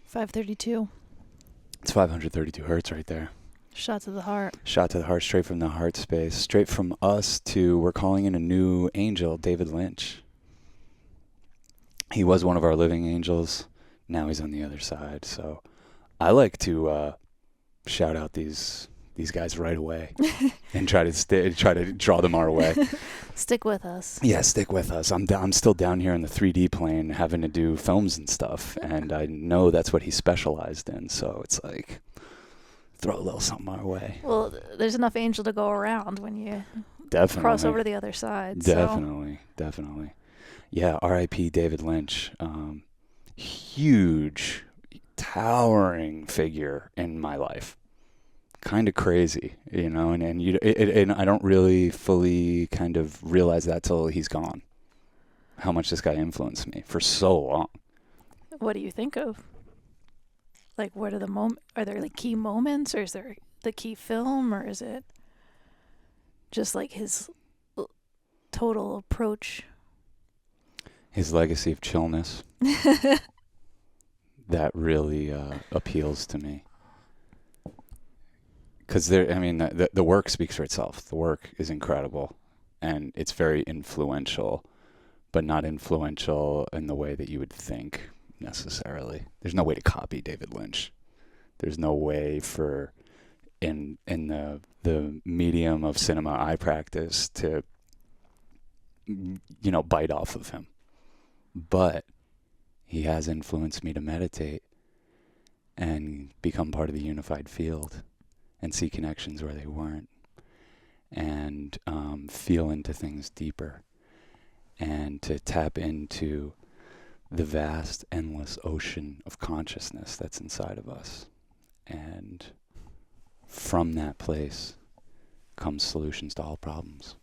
532. It's 532 hertz right there. Shot to the heart. Shot to the heart, straight from the heart space. Straight from us to, we're calling in a new angel, David Lynch. He was one of our living angels. Now he's on the other side. So I like to shout out these guys right away and try to draw them our way. Stick with us. Yeah, stick with us. I'm still down here in the 3D plane having to do films and stuff, and I know that's what he specialized in. So it's like, throw a little something our way. Well, there's enough angel to go around when you Definitely cross over to the other side. Definitely. Yeah, R.I.P. David Lynch. Huge, towering figure in my life. Kind of crazy, and I don't really fully kind of realize that till he's gone. How much this guy influenced me for so long. What do you think of? Like, what are the are there like key moments, or is there the key film, or is it just like his total approach? His legacy of chillness. That really appeals to me. Because the work speaks for itself. The work is incredible, and it's very influential, but not influential in the way that you would think necessarily. There's no way to copy David Lynch. There's no way for in the medium of cinema I practice to bite off of him. But he has influenced me to meditate and become part of the unified field and see connections where they weren't, and feel into things deeper, and to tap into the vast, endless ocean of consciousness that's inside of us. And from that place comes solutions to all problems.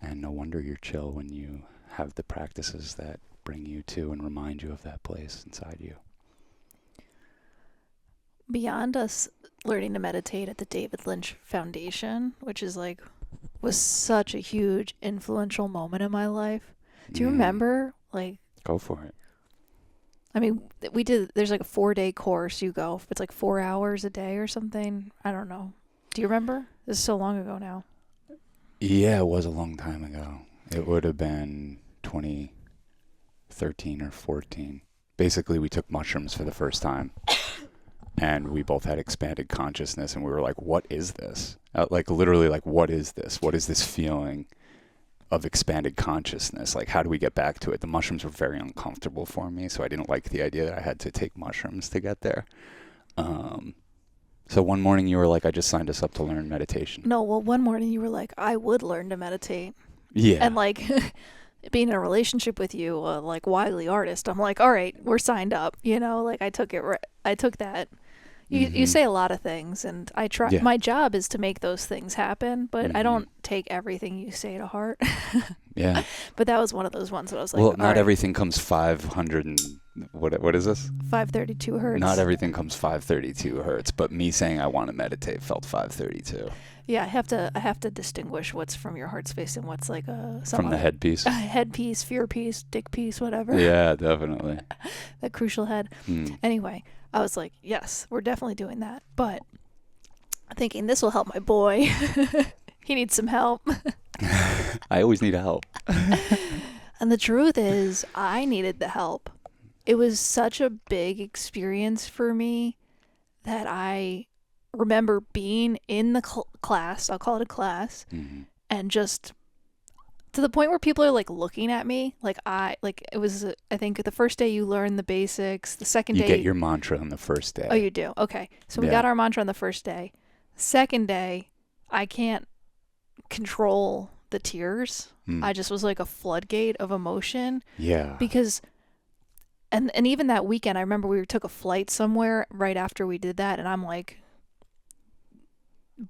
And no wonder you're chill when you have the practices that bring you to and remind you of that place inside you. Beyond us learning to meditate at the David Lynch Foundation, which was such a huge influential moment in my life. Do you remember? Go for it. I mean, there's like a 4-day course you go. It's like 4 hours a day or something. I don't know. Do you remember? This is so long ago now. Yeah, it was a long time ago. It would have been 2013 or 14. Basically, we took mushrooms for the first time. And we both had expanded consciousness, and we were like, what is this? Literally, what is this? What is this feeling of expanded consciousness? Like, how do we get back to it? The mushrooms were very uncomfortable for me, so I didn't like the idea that I had to take mushrooms to get there. So one morning you were like, I just signed us up to learn meditation. No, well, one morning you were like, I would learn to meditate. Yeah. And being in a relationship with you, Wiley artist, I'm like, all right, we're signed up. I took that. You say a lot of things, and I try. Yeah. My job is to make those things happen, but I don't take everything you say to heart. Yeah. But that was one of those ones that I was like, well, not everything comes 500 and what is this? 532 hertz. Not everything comes 532 hertz, but me saying I want to meditate felt 532. Yeah, I have to distinguish what's from your heart space and what's from the headpiece. Headpiece, fear piece, dick piece, whatever. Yeah, definitely. That crucial head. Anyway, I was like, yes, we're definitely doing that. But thinking this will help my boy. He needs some help. I always need help. And the truth is, I needed the help. It was such a big experience for me that I remember being in the class, I'll call it a class, and just to the point where people are looking at me it was I think the first day you learn the basics, the second day you get your mantra on the first day. Oh, you do? Okay. So we got our mantra on the first day. Second day, I can't control the tears. I just was like a floodgate of emotion. Yeah. Because and even that weekend, I remember we took a flight somewhere right after we did that, and I'm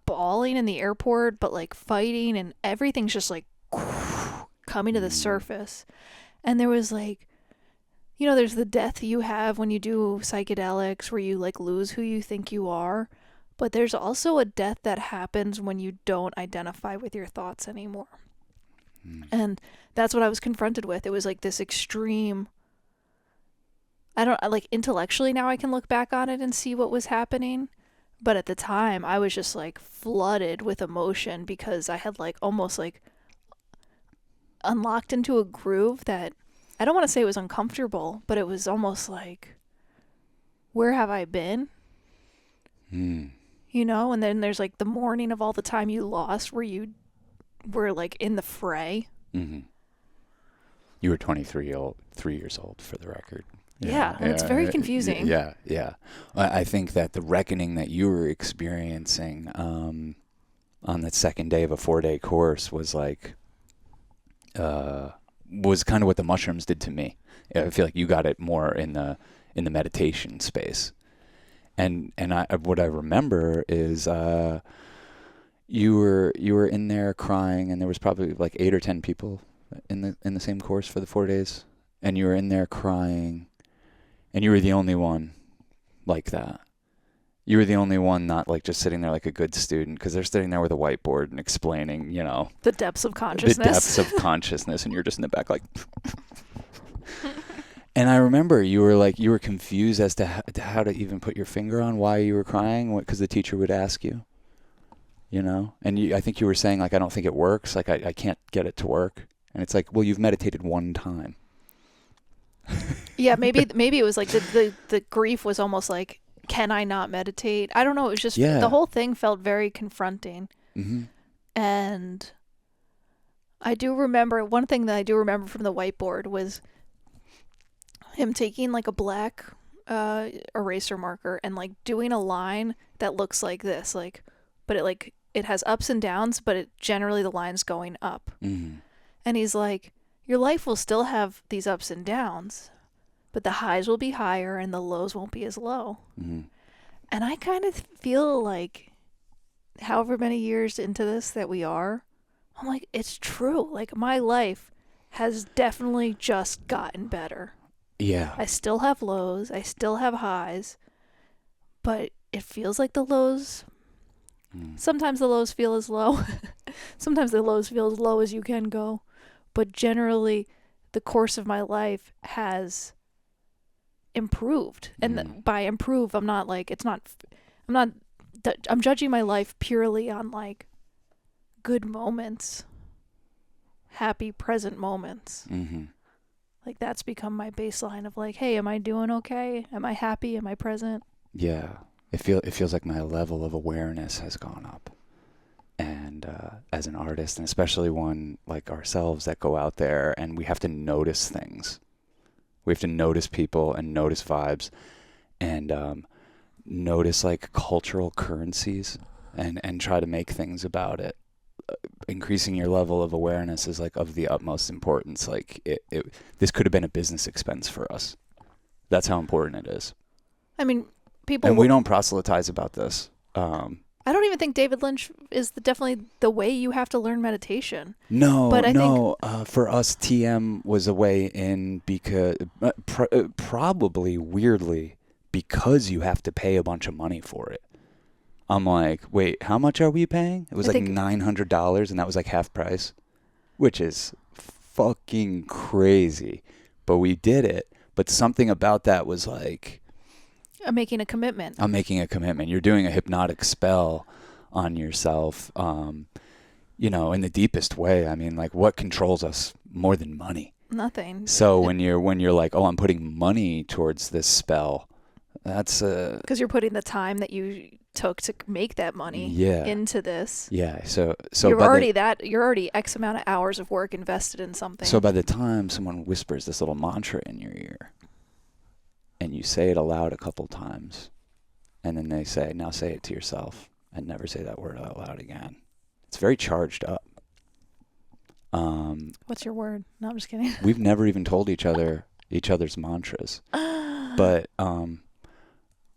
bawling in the airport, but fighting, and everything's just coming to the surface. And there was there's the death you have when you do psychedelics where you lose who you think you are, but there's also a death that happens when you don't identify with your thoughts anymore. And that's what I was confronted with. It was this extreme, I don't like intellectually now I can look back on it and see what was happening. But at the time, I was just like flooded with emotion because I had like almost like unlocked into a groove that I don't want to say it was uncomfortable, but it was almost like, where have I been? Mm. You know, and then there's like the mourning of all the time you lost where you were like in the fray. Mm-hmm. You were 3 years old for the record. Yeah, and it's very confusing. Yeah. I think that the reckoning that you were experiencing on that second day of a 4-day course was like, was kind of what the mushrooms did to me. I feel like you got it more in the meditation space. And what I remember is you were in there crying, and there was probably like 8 or 10 people in the same course for the 4 days, and you were in there crying, and you were the only one like that. You were the only one not like just sitting there like a good student, because they're sitting there with a whiteboard and explaining, the depths of consciousness. The depths of consciousness, and you're just in the back like. And I remember you were confused as to how to even put your finger on why you were crying, because the teacher would ask you, and I think you were saying like, I don't think it works, like I can't get it to work, and it's like, well, you've meditated one time. Yeah, maybe it was like the grief was almost like, can I not meditate? I don't know. It was just the whole thing felt very confronting. Mm-hmm. And I do remember one thing that I do remember from the whiteboard was him taking like a black eraser marker and like doing a line that looks like this, like, but it has ups and downs, but it generally the line's going up. Mm-hmm. And he's like, your life will still have these ups and downs, but the highs will be higher and the lows won't be as low. Mm-hmm. And I kind of feel like, however many years into this that we are, I'm like, it's true. Like, my life has definitely just gotten better. Yeah. I still have lows. I still have highs. But it feels like the lows, sometimes the lows feel as low. Sometimes the lows feel as low as you can go. But generally, the course of my life has improved. And by improve, I'm judging my life purely on like good moments, happy present moments. Mm-hmm. Like that's become my baseline of like, hey, am I doing okay? Am I happy? Am I present? Yeah. It feels like my level of awareness has gone up. And as an artist, and especially one like ourselves that go out there and we have to notice things. We have to notice people and notice vibes and notice like cultural currencies and try to make things about it. Increasing your level of awareness is like of the utmost importance. Like this could have been a business expense for us. That's how important it is. I mean, people... And we don't proselytize about this. I don't even think David Lynch is definitely the way you have to learn meditation. No, but I think for us, TM was a way in because probably weirdly because you have to pay a bunch of money for it. I'm like, wait, how much are we paying? It was like $900, and that was like half price, which is fucking crazy. But we did it. But something about that was like, I'm making a commitment. You're doing a hypnotic spell on yourself, in the deepest way. I mean, like, what controls us more than money? Nothing. So when you're like, oh, I'm putting money towards this spell, that's because you're putting the time that you took to make that money into this. Yeah. So you're already X amount of hours of work invested in something. So by the time someone whispers this little mantra in your ear, and you say it aloud a couple times, and then they say, now say it to yourself, and never say that word out loud again. It's very charged up. What's your word? No, I'm just kidding. We've never even told each other's mantras. But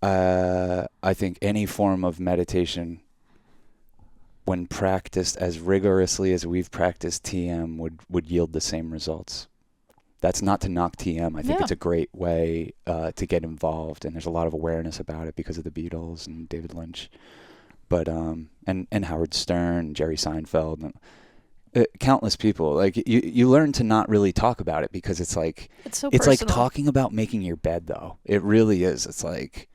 I think any form of meditation, when practiced as rigorously as we've practiced TM, would yield the same results. That's not to knock TM. I think it's a great way to get involved, and there's a lot of awareness about it because of the Beatles and David Lynch, but and Howard Stern, and Jerry Seinfeld, Countless people. Like you learn to not really talk about it because it's like It's so it's like personal. talking about making your bed though. It really is. It's like,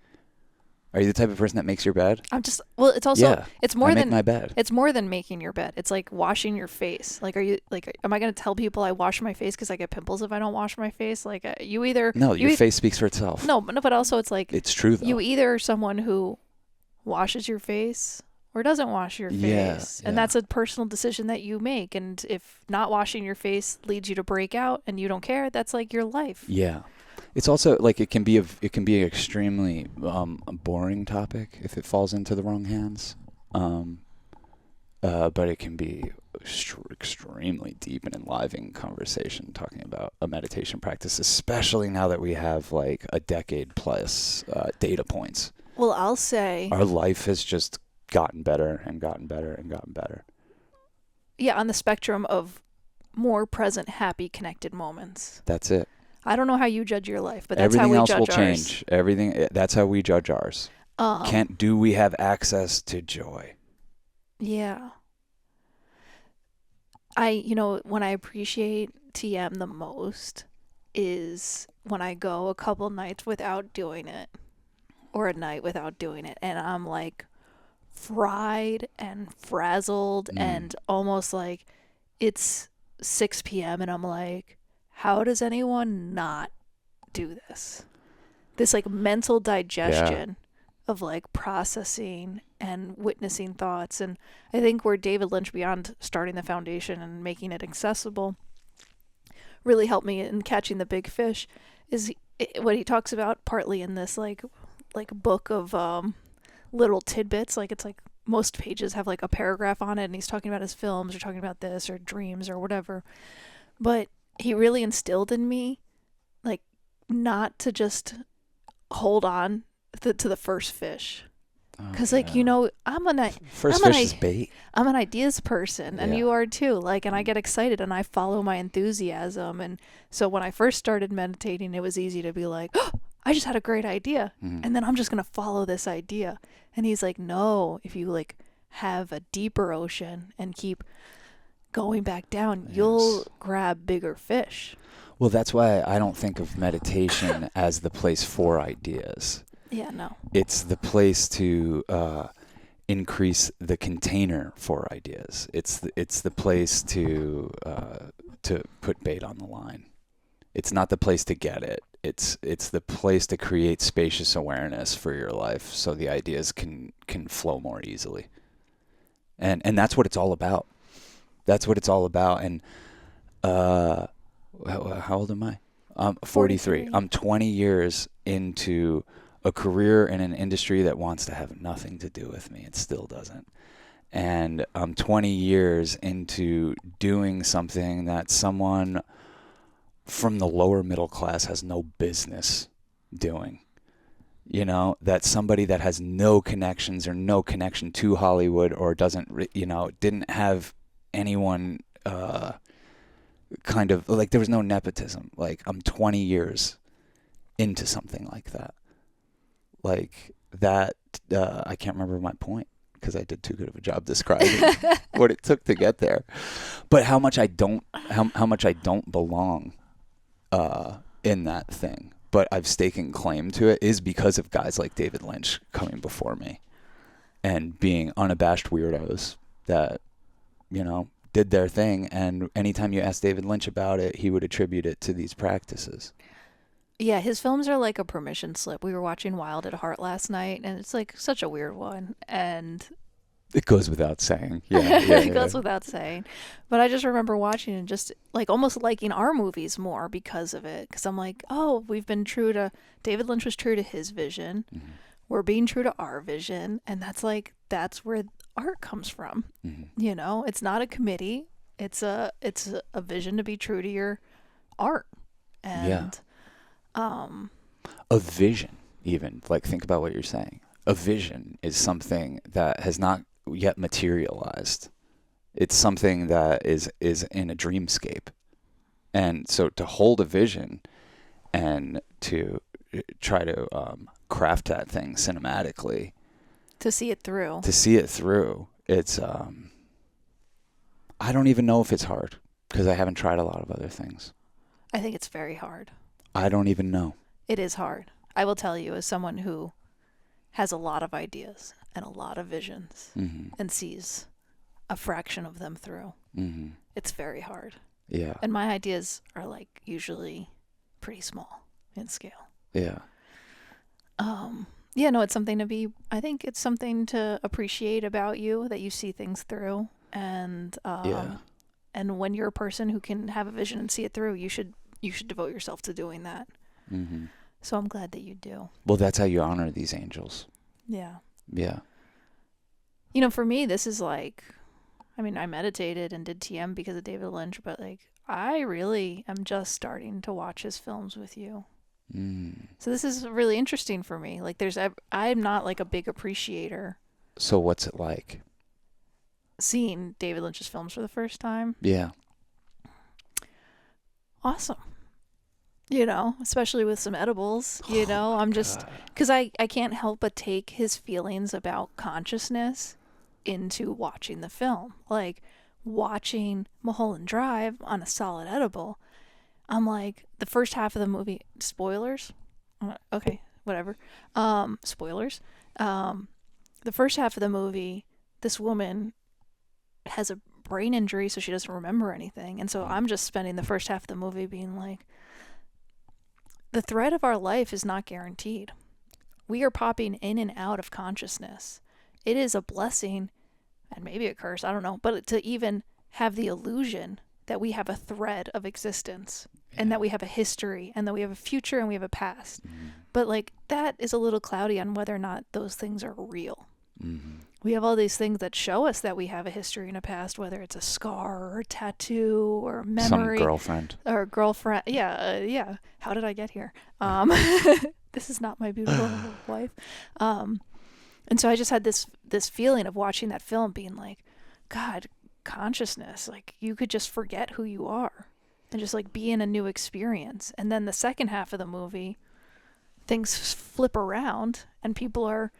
are you the type of person that makes your bed? I'm just well, it's also Yeah, it's I more make than my bed. it's more than making your bed. It's like washing your face. Like, are you like, am I going to tell people I wash my face because I get pimples if I don't wash my face? Like, you either No, you your face speaks for itself. no, but also it's like It's true you though. either are someone who washes your face or doesn't wash your Yeah, face. And yeah, that's a personal decision that you make. And if not washing your face leads you to break out and you don't care, that's like your life. yeah. It's also like it can be an extremely boring topic if it falls into the wrong hands. Um, but it can be extremely deep and enlivening conversation talking about a meditation practice, especially now that we have like a decade plus data points. Well, I'll say, Our life has just gotten better and gotten better and gotten better. yeah, on the spectrum of more present, happy, connected moments. That's it. I don't know how you judge your life, but that's how Everything we else will judge ours. change. Everything, that's how we judge ours. Um, Do we have access to joy? yeah. When I appreciate TM the most is when I go a couple nights without doing it or a night without doing it. And I'm like fried and frazzled Mm. and almost like it's 6 p.m. and I'm like, how does anyone not do this? This like mental Yeah. digestion of like processing and witnessing thoughts. And I think where David Lynch, beyond starting the foundation and making it accessible, really helped me in catching the big fish is what he talks about partly in this like book of little tidbits. Like, it's like most pages have like a paragraph on it, and he's talking about his films or talking about this or dreams or whatever. But he really instilled in me like not to just hold on to the first fish. Oh, Because like, yeah. First I'm fish an is bait. I'm an ideas person, and Yeah. you are too. Like, and I get excited and I follow my enthusiasm. And so when I first started meditating, it was easy to be like, oh, I just had a great idea, Mm. and then I'm just gonna follow this idea. And he's like, no, if you like have a deeper ocean and keep going back down, you'll Yes. grab bigger fish. Well, that's why I don't think of meditation as the place for ideas. Yeah, no. It's the place to increase the container for ideas. It's the place to put bait on the line. It's not the place to get it. It's the place to create spacious awareness for your life, so the ideas can flow more easily. And that's what it's all about. That's what it's all about. And how old am I? I'm 43. 43. I'm 20 years into a career in an industry that wants to have nothing to do with me. It still doesn't. And I'm 20 years into doing something that someone from the lower middle class has no business doing. You know, that somebody that has no connections or no connection to Hollywood or didn't have anyone kind of like, there was no nepotism. Like, I'm 20 years into something like that. Like that, I can't remember my point because I did too good of a job describing what it took to get there. But how much I don't belong in that thing. But I've staken claim to it is because of guys like David Lynch coming before me and being unabashed weirdos that, did their thing. And anytime you ask David Lynch about it, he would attribute it to these practices. Yeah, his films are like a permission slip. We were watching Wild at Heart last night, and it's like such a weird one. And It goes without saying. Yeah, yeah, it goes yeah. without saying. But I just remember watching and just like almost liking our movies more because of it. Because I'm like, oh, we've been true to, David Lynch was true to his vision. Mhm. We're being true to our vision. And that's where art comes from. Mhm. It's not a committee. It's a vision to be true to your art. Yeah. And A vision, even. Like, think about what you're saying. A vision is something that has not yet materialized. It's something that is in a dreamscape. And so to hold a vision and to try to craft that thing cinematically, to see it through. to see it through, it's I don't even know if it's hard because I haven't tried a lot of other things. I think it's very hard. I don't even know. It is hard. I will tell you, as someone who has a lot of ideas and a lot of visions Mm-hmm. and sees a fraction of them through, Mm-hmm. it's very hard. Yeah. And my ideas are like usually pretty small in scale. Yeah. Yeah, no, it's something to be, I think it's something to appreciate about you, that you see things through. Yeah. And when you're a person who can have a vision and see it through, you should devote yourself to doing that. Mm-hmm. So I'm glad that you do. Well, that's how you honor these angels. Yeah. Yeah. You know, for me, this is like, I mean, I meditated and did TM because of David Lynch, but like, I really am just starting to watch his films with you. Mm. So this is really interesting for me. Like, I'm not like a big appreciator So what's it like? seeing David Lynch's films for the first time. Yeah. Awesome. You know, especially with some edibles, you know, I'm just, God. because I can't help but take his feelings about consciousness into watching the film. Like, watching Mulholland Drive on a solid edible, I'm like, the first half of the movie, spoilers? Okay, whatever. Spoilers. The first half of the movie, this woman has a brain injury, so she doesn't remember anything. And so I'm just spending the first half of the movie being like, the thread of our life is not guaranteed. We are popping in and out of consciousness. It is a blessing and maybe a curse, I don't know, but to even have the illusion that we have a thread of existence and that we have a history and that we have a future and we have a past. Mm-hmm. But like, that is a little cloudy on whether or not those things are real. Mm-hmm. We have all these things that show us that we have a history and a past, whether it's a scar or a tattoo or a memory. Some girlfriend. Or a girlfriend. Yeah. How did I get here? This is not my beautiful wife. And so I just had this feeling of watching that film being like, God, consciousness, like you could just forget who you are and just like be in a new experience. And then the second half of the movie, things flip around and people are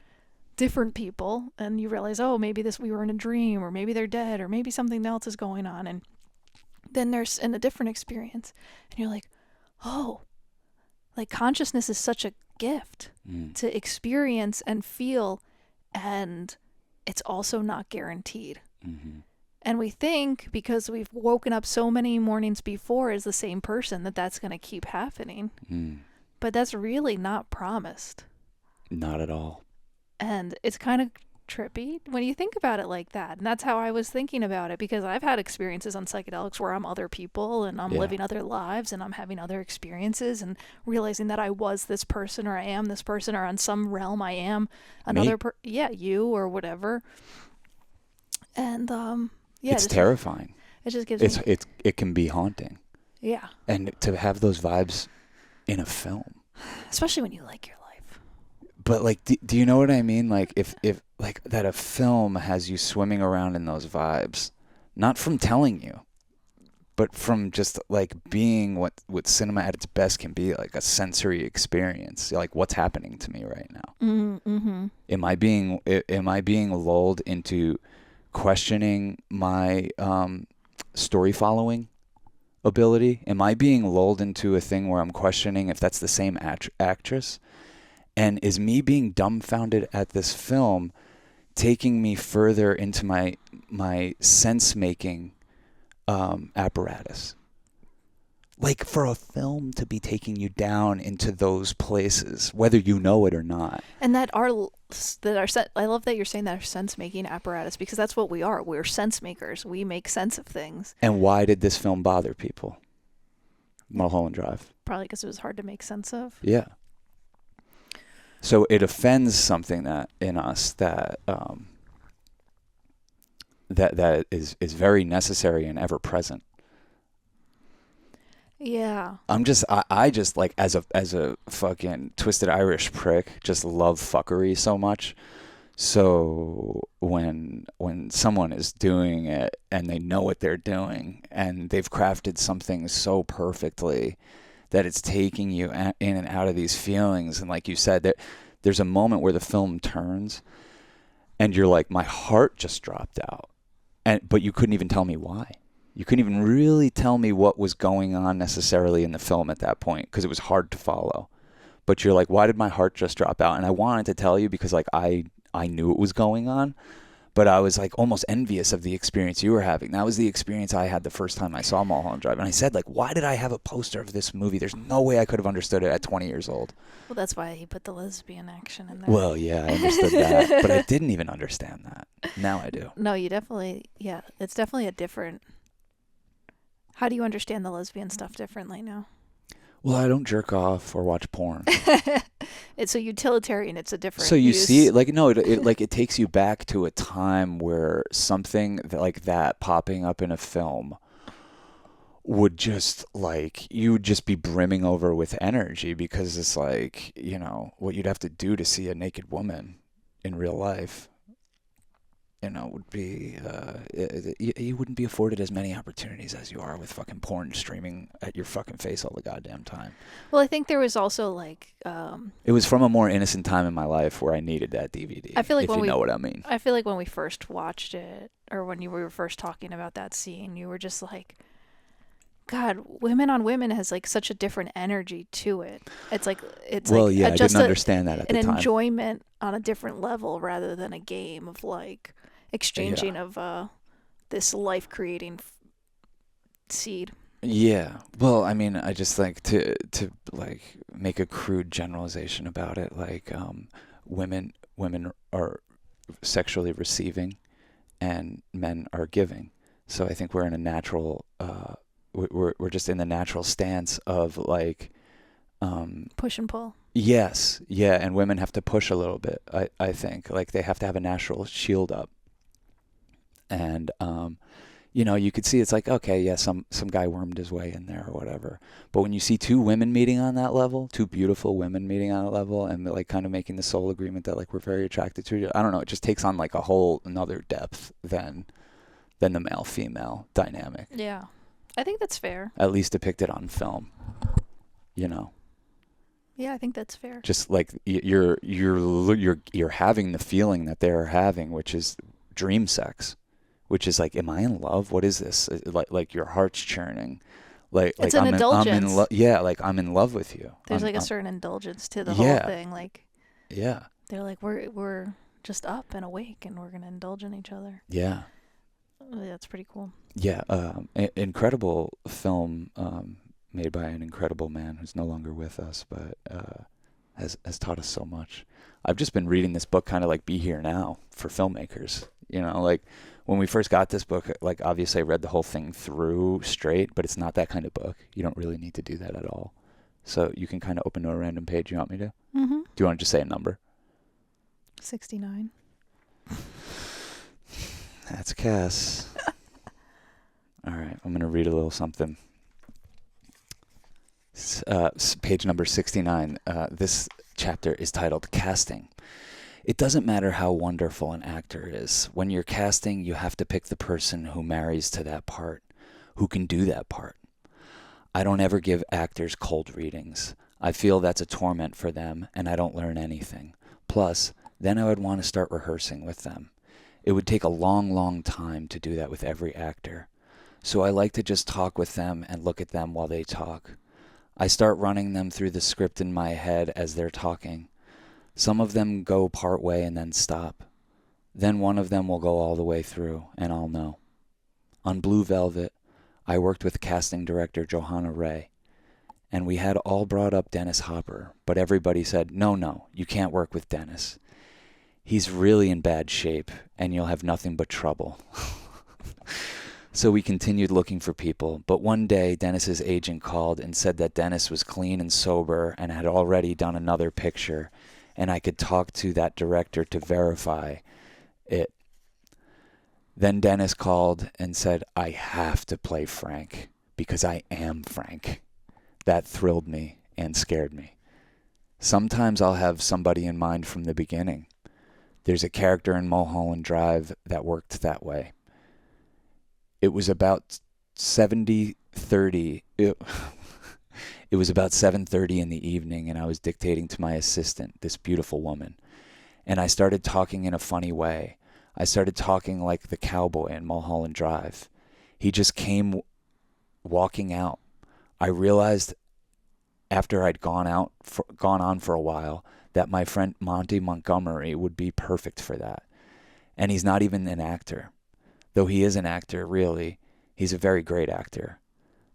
different people, and you realize, oh, maybe we were in a dream, or maybe they're dead, or maybe something else is going on. And then there's in a different experience, and you're like, oh, like consciousness is such a gift to experience and feel, and it's also not guaranteed. Mm-hmm. And we think because we've woken up so many mornings before as the same person that that's going to keep happening. But that's really not promised. Not at all. And it's kind of trippy when you think about it like that. And that's how I was thinking about it, because I've had experiences on psychedelics where I'm other people and I'm living other lives and I'm having other experiences and realizing that I was this person or I am this person, or on some realm I am another you or whatever. And it's terrifying. It just gives it can be haunting. Yeah. And to have those vibes in a film, especially when you like your life. But like, do you know what I mean? Like if like that a film has you swimming around in those vibes, not from telling you, but from just like being what cinema at its best can be, like a sensory experience. Like, what's happening to me right now? Mm-hmm. Am I being lulled into questioning my story following ability? Am I being lulled into a thing where I'm questioning if that's the same actress? And is me being dumbfounded at this film taking me further into my sense-making apparatus? Like, for a film to be taking you down into those places, whether you know it or not. And I love that you're saying that our sense-making apparatus, because that's what we are. We're sense makers. We make sense of things. And why did this film bother people? Mulholland Drive. Probably because it was hard to make sense of. Yeah. So it offends something that in us that that is very necessary and ever present. Yeah. I just like as a fucking twisted Irish prick, just love fuckery so much. So when someone is doing it and they know what they're doing and they've crafted something so perfectly that it's taking you in and out of these feelings, and like you said, there's a moment where the film turns and you're like, my heart just dropped out. but you couldn't even tell me why. You couldn't even really tell me what was going on necessarily in the film at that point because it was hard to follow. But you're like, why did my heart just drop out? And I wanted to tell you because like I knew it was going on, but I was like almost envious of the experience you were having. That was the experience I had the first time I saw Mulholland Drive. And I said, like, why did I have a poster of this movie? There's no way I could have understood it at 20 years old. Well, that's why he put the lesbian action in there. Well, yeah, I understood that, but I didn't even understand that. Now I do. No, you definitely, yeah, it's definitely a different. How do you understand the lesbian stuff differently now? Well, I don't jerk off or watch porn. It's a utilitarian. It's a different. So you use. see, like, no, it takes you back to a time where something like that popping up in a film would just like you would just be brimming over with energy because it's like, you know, what you'd have to do to see a naked woman in real life, you know, would be you wouldn't be afforded as many opportunities as you are with fucking porn streaming at your fucking face all the goddamn time. Well, I think there was also like. It was from a more innocent time in my life where I needed that DVD. I feel like if when you we know what I mean. I feel like when we first watched it, or when you were first talking about that scene, you were just like, God, women on women has like such a different energy to it. It's like Well, like yeah, I just didn't understand that at the an time. enjoyment on a different level rather than a game of like exchanging of this life creating seed. Yeah. Well, I mean, I just think to like make a crude generalization about it, like women are sexually receiving and men are giving. So I think we're in a natural we're just in the natural stance of like Push and pull. yes, yeah, and women have to push a little bit. I think like they have to have a natural shield up. And you know, you could see it's like, okay, yeah, some guy wormed his way in there or whatever. But when you see two women meeting on that level, two beautiful women meeting on a level and like kind of making the soul agreement that like we're very attracted to each other, I don't know, it just takes on like a whole another depth than the male-female dynamic. Yeah. I think that's fair. At least depicted on film, you know. Yeah, I think that's fair. Just like you're having the feeling that they're having, which is dream sex. Which is like, am I in love? What is this? Like your heart's churning. Like it's an indulgence. Yeah, like I'm in love with you. There's like a certain indulgence to the whole thing. Like, yeah, they're like, we're just up and awake, and we're gonna indulge in each other. Yeah, that's pretty cool. Yeah, incredible film made by an incredible man who's no longer with us, but has taught us so much. I've just been reading this book, kind of like Be Here Now for filmmakers. You know, like when we first got this book, like obviously I read the whole thing through straight, but it's not that kind of book. You don't really need to do that at all. So you can kind of open to a random page. You want me to? Mm-hmm. Do you want to just say a number? 69. That's Cass. All right, I'm going to read a little something. Page number 69. This chapter is titled Casting. It doesn't matter how wonderful an actor is. When you're casting, you have to pick the person who marries to that part, who can do that part. I don't ever give actors cold readings. I feel that's a torment for them, and I don't learn anything. Plus, then I would want to start rehearsing with them. It would take a long, long time to do that with every actor. So I like to just talk with them and look at them while they talk. I start running them through the script in my head as they're talking. Some of them go part way and then stop. Then one of them will go all the way through, and I'll know. On Blue Velvet, I worked with casting director Johanna Ray, and we had all brought up Dennis Hopper, but everybody said, no, you can't work with Dennis. He's really in bad shape, and you'll have nothing but trouble. So we continued looking for people, but one day Dennis's agent called and said that Dennis was clean and sober and had already done another picture, and I could talk to that director to verify it. Then Dennis called and said, I have to play Frank, because I am Frank. That thrilled me and scared me. Sometimes I'll have somebody in mind from the beginning. There's a character in Mulholland Drive that worked that way. It was about 70:30. It was about 7:30 in the evening, and I was dictating to my assistant, this beautiful woman. And I started talking in a funny way. I started talking like the cowboy in Mulholland Drive. He just came walking out. I realized after I'd gone on for a while that my friend Monty Montgomery would be perfect for that. And he's not even an actor. Though he is an actor, really. He's a very great actor.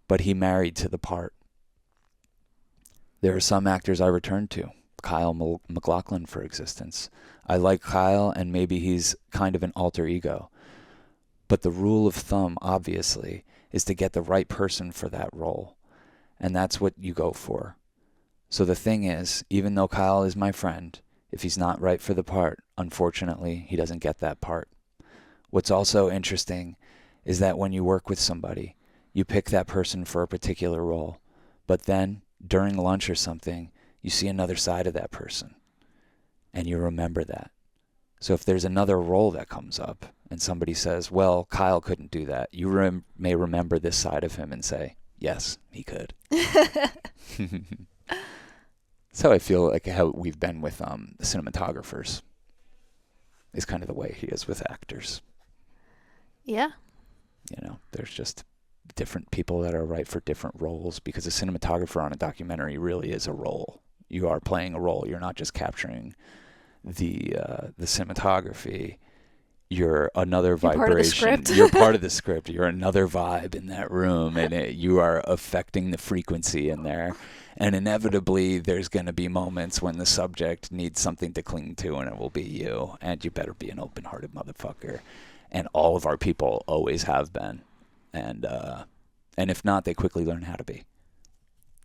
But he married to the part. There are some actors I return to. Kyle MacLachlan, for instance. I like Kyle, and maybe he's kind of an alter ego. But the rule of thumb, obviously, is to get the right person for that role. And that's what you go for. So the thing is, even though Kyle is my friend, if he's not right for the part, unfortunately, he doesn't get that part. What's also interesting is that when you work with somebody, you pick that person for a particular role. But then, during lunch or something, you see another side of that person. And you remember that. So if there's another role that comes up and somebody says, well, Kyle couldn't do that, you may remember this side of him and say, yes, he could. That's how I feel like how we've been with the cinematographers. Is kind of the way he is with actors. Yeah. You know, there's just different people that are right for different roles, because a cinematographer on a documentary really is a role. You are playing a role. You're not just capturing the cinematography. You're another vibration. You're part of the script. You're another vibe in that room, and you are affecting the frequency in there. And inevitably, there's going to be moments when the subject needs something to cling to, and it will be you. And you better be an open-hearted motherfucker. And all of our people always have been. And if not, they quickly learn how to be.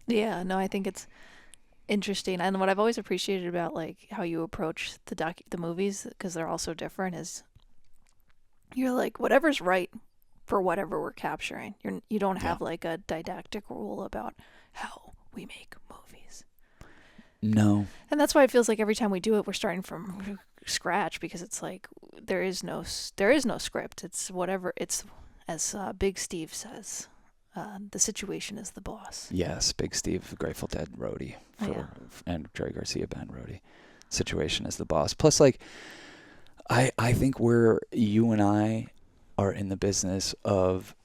Yeah, no, I think it's interesting. And what I've always appreciated about like how you approach the movies, because they're all so different, is you're like, whatever's right for whatever we're capturing. You don't have like a didactic rule about how we make movies. No. And that's why it feels like every time we do it, we're starting from scratch, because it's like there is no script. It's whatever. It's as Big Steve says, the situation is the boss. Yes, Big Steve, Grateful Dead roadie, and Jerry Garcia band roadie. Situation is the boss. Plus, like, I think you and I are in the business of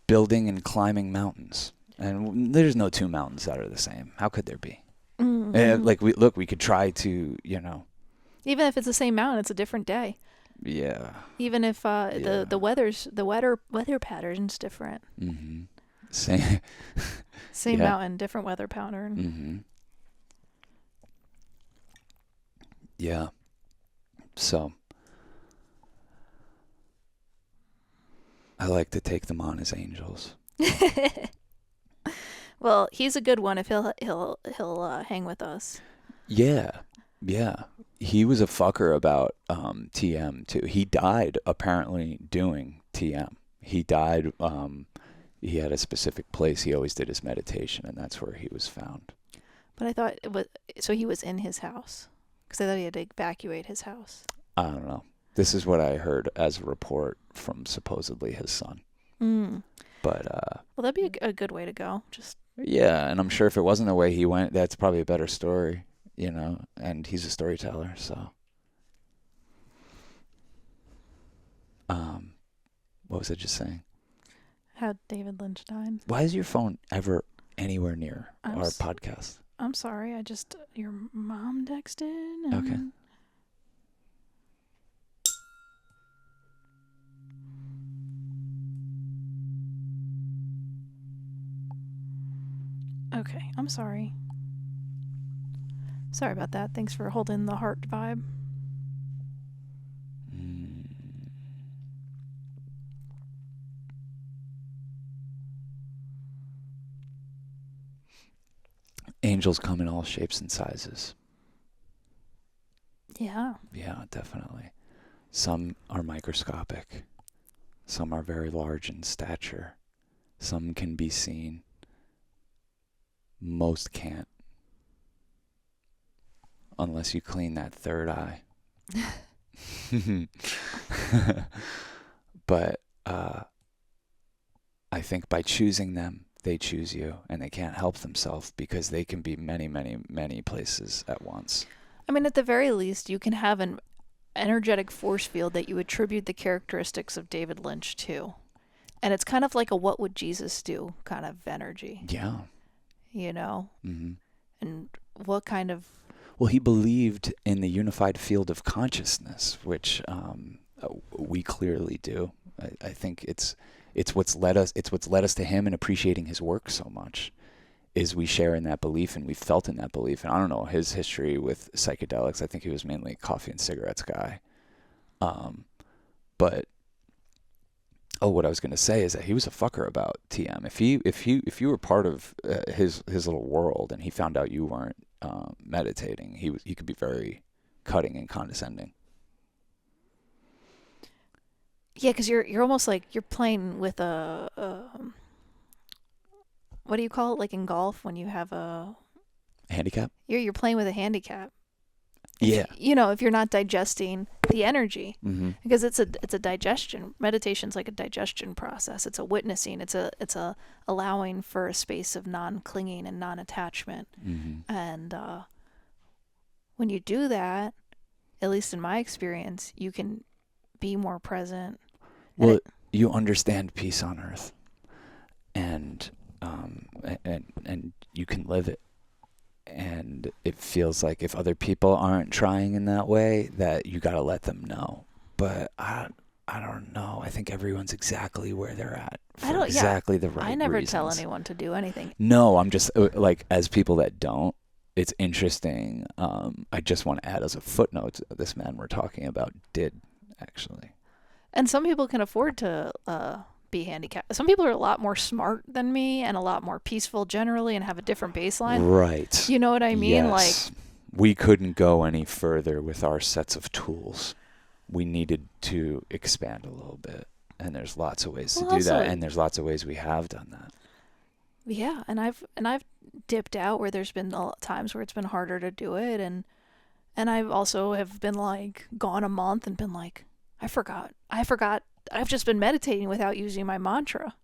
building and climbing mountains. And there's no two mountains that are the same. How could there be? Mm-hmm. We could try to, Even if it's the same mountain, it's a different day. Yeah. Even if the weather pattern's different. Mm-hmm. Same mountain, different weather pattern. Mm-hmm. Yeah. So I like to take them on as angels. Well, he's a good one if he'll hang with us. Yeah. He was a fucker about TM too. He died apparently doing TM. He died. He had a specific place he always did his meditation, and that's where he was found. But I thought he was in his house, because I thought he had to evacuate his house. I don't know. This is what I heard as a report from supposedly his son. But well, that'd be a good way to go. Yeah, and I'm sure if it wasn't the way he went, that's probably a better story, and he's a storyteller, so. What was I just saying? How David Lynch died. Why is your phone ever anywhere near our podcast? I'm sorry, your mom texted. Okay. Okay, I'm sorry. Sorry about that. Thanks for holding the heart vibe. Angels come in all shapes and sizes. Yeah. Yeah, definitely. Some are microscopic. Some are very large in stature. Some can be seen. Most can't. Unless you clean that third eye. But I think by choosing them, they choose you, and they can't help themselves, because they can be many, many, many places at once. I mean, at the very least, you can have energetic force field that you attribute the characteristics of David Lynch to. And it's kind of like a what would Jesus do kind of energy, Yeah. you know? Hmm. And what kind of. Well, he believed in the unified field of consciousness, which we clearly do. I think it's what's led us to him and appreciating his work so much. Is we share in that belief and we felt in that belief. And I don't know his history with psychedelics. I think he was mainly a coffee and cigarettes guy. But what I was going to say is that he was a fucker about TM. If you were part of his little world and he found out you weren't meditating, he could be very cutting and condescending. Yeah, because you're almost like you're playing with a what do you call it? Like in golf when you have a Handicap? you're playing with a handicap. Yeah. If you're not digesting the energy, Mm-hmm. because it's a digestion. Meditation's like a digestion process. It's a witnessing. It's a allowing for a space of non-clinging and non-attachment. Mm-hmm. And when you do that, at least in my experience, you can be more present. Well, you understand peace on earth, and you can live it. And it feels like if other people aren't trying in that way, that you got to let them know. But I don't know. I think everyone's exactly where they're at for exactly the right I never reasons. tell anyone to do anything. No, I'm just like, as people that don't, it's interesting. I just want to add as a footnote, this man we're talking about did actually. And some people can afford to be handicapped. Some people are a lot more smart than me and a lot more peaceful generally and have a different baseline. Right. You know what I mean? Yes. We couldn't go any further with our sets of tools. We needed to expand a little bit. And there's lots of ways to do that. And there's lots of ways we have done that. Yeah, and I've dipped out where there's been times where it's been harder to do it, and I've also have been like gone a month and been like, I forgot. I've just been meditating without using my mantra.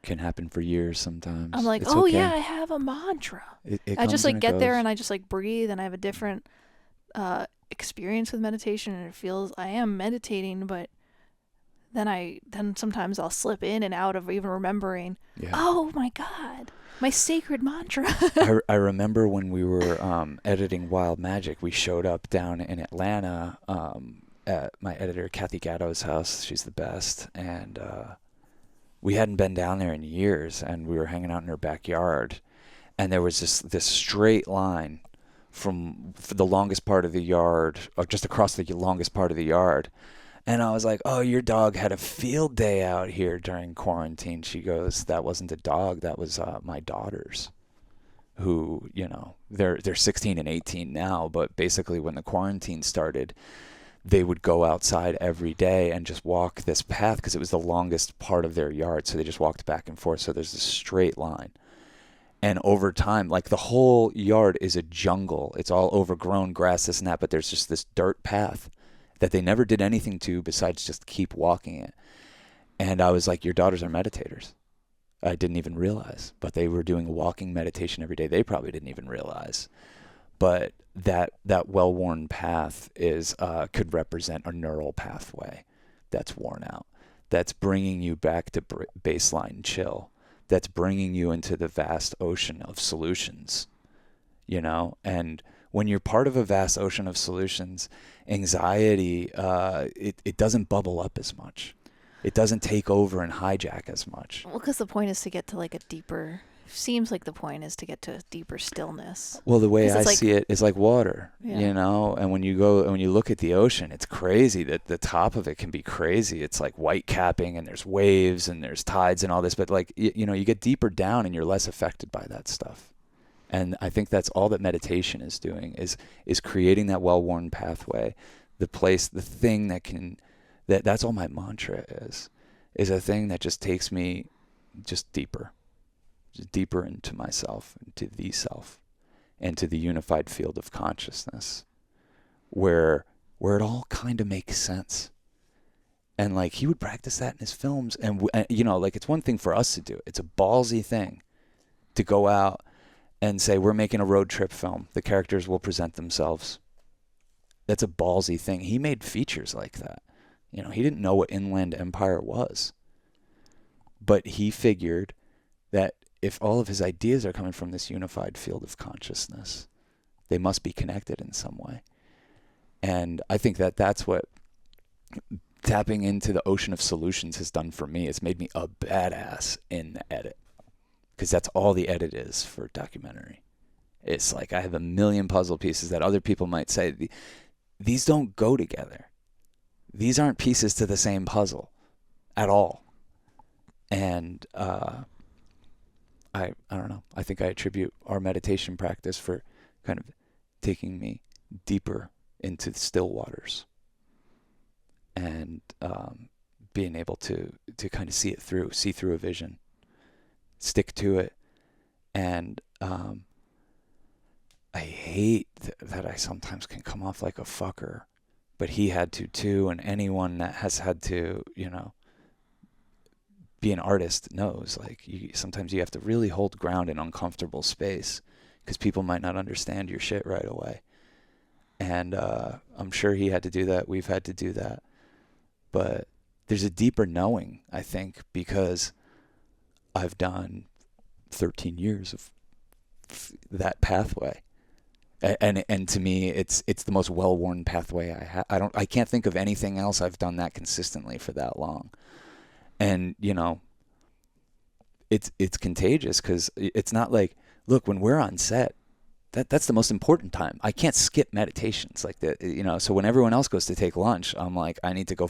Can happen for years sometimes. I'm like, it's oh okay. yeah, I have a mantra. It I just like get goes. there and I just like breathe and I have a different experience with meditation, and it feels I am meditating, but then sometimes I'll slip in and out of even remembering. Yeah. Oh my God, my sacred mantra. I remember when we were editing Wild Magic, we showed up down in Atlanta at my editor Kathy Gatto's house. She's the best, and we hadn't been down there in years, and we were hanging out in her backyard, and there was this straight line for the longest part of the yard, or just across the longest part of the yard. And I was like, oh, your dog had a field day out here during quarantine. She goes, that wasn't a dog, that was my daughters, who, they're 16 and 18 now, but basically when the quarantine started, they would go outside every day and just walk this path because it was the longest part of their yard. So they just walked back and forth. So there's this straight line. And over time, like the whole yard is a jungle. It's all overgrown, grass, this and that, but there's just this dirt path that they never did anything to besides just keep walking it. And I was like, your daughters are meditators. I didn't even realize, but they were doing walking meditation every day. They probably didn't even realize. But that well-worn path could represent a neural pathway that's worn out, that's bringing you back to baseline chill, that's bringing you into the vast ocean of solutions, and when you're part of a vast ocean of solutions, anxiety, it doesn't bubble up as much. It doesn't take over and hijack as much. Well, because the point is to get to like a deeper. Seems like the point is to get to a deeper stillness. Well, the way I see it is like water, and when you look at the ocean, it's crazy that the top of it can be crazy. It's like white capping and there's waves and there's tides and all this, but like, you get deeper down and you're less affected by that stuff. And I think that's all that meditation is doing is creating that well-worn pathway, the thing that's all my mantra is a thing that just takes me just deeper into myself, into the self, and to the unified field of consciousness, where it all kind of makes sense. And like he would practice that in his films, and like it's one thing for us to do. It's a ballsy thing to go out and say we're making a road trip film. The characters will present themselves. that's a ballsy thing. He made features like that. You know, he didn't know what Inland Empire was. But he figured that if all of his ideas are coming from this unified field of consciousness, they must be connected in some way. And I think that that's what tapping into the ocean of solutions has done for me. It's made me a badass in the edit, because that's all the edit is for a documentary. It's like I have a million puzzle pieces that other people might say, these don't go together. These aren't pieces to the same puzzle at all. And I don't know. I think I attribute our meditation practice for kind of taking me deeper into the still waters, and being able to kind of see through a vision, stick to it. And I hate that I sometimes can come off like a fucker, but he had to too, and anyone that has had to, be an artist knows, like, sometimes you have to really hold ground in uncomfortable space, because people might not understand your shit right away. And I'm sure he had to do that. We've had to do that. But there's a deeper knowing, I think, because I've done 13 years of that pathway. And to me, it's the most well-worn pathway I have. I can't think of anything else I've done that consistently for that long. And, it's contagious, because it's not like, look, when we're on set, that's the most important time. I can't skip meditations like that, so when everyone else goes to take lunch, I'm like, I need to go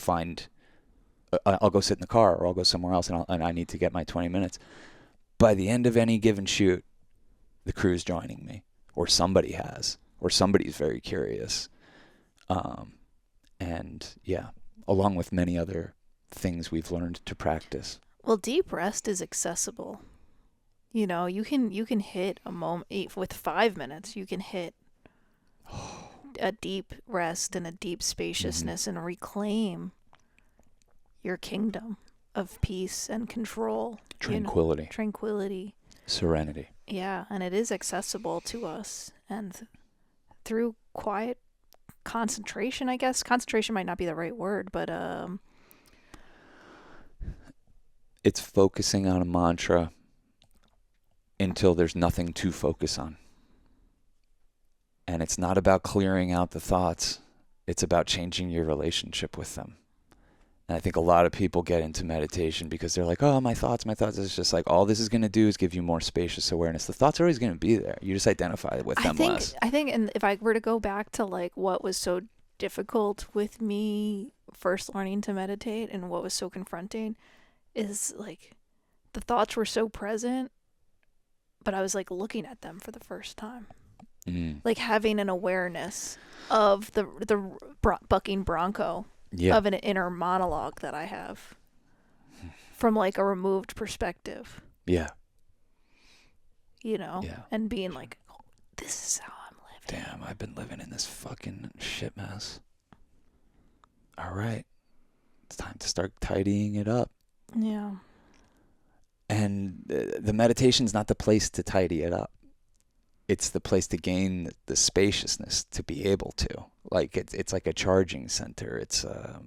I'll go sit in the car, or I'll go somewhere else, and I need to get my 20 minutes. By the end of any given shoot, the crew's joining me, or somebody has, or somebody's very curious. And yeah, along with many other things we've learned to practice. Well, deep rest is accessible. You can hit a moment with 5 minutes. You can hit a deep rest and a deep spaciousness, and reclaim your kingdom of peace and control. Tranquility. Tranquility. Serenity. Yeah, and it is accessible to us. And through quiet concentration, I guess. Concentration might not be the right word, but it's focusing on a mantra until there's nothing to focus on. And it's not about clearing out the thoughts. It's about changing your relationship with them. And I think a lot of people get into meditation because they're like, oh, my thoughts. It's just like, all this is going to do is give you more spacious awareness. The thoughts are always going to be there. You just identify with them less. I think, and if I were to go back to like what was so difficult with me first learning to meditate, and what was so confronting, is like the thoughts were so present, but I was like looking at them for the first time. Like having an awareness of the bucking bronco, of an inner monologue that I have from like a removed perspective. Yeah. And being like, oh, this is how I'm living. Damn, I've been living in this fucking shit mess. All right. It's time to start tidying it up. Yeah. And the meditation's not the place to tidy it up. It's the place to gain the spaciousness to be able to. Like, it's like a charging center. It's I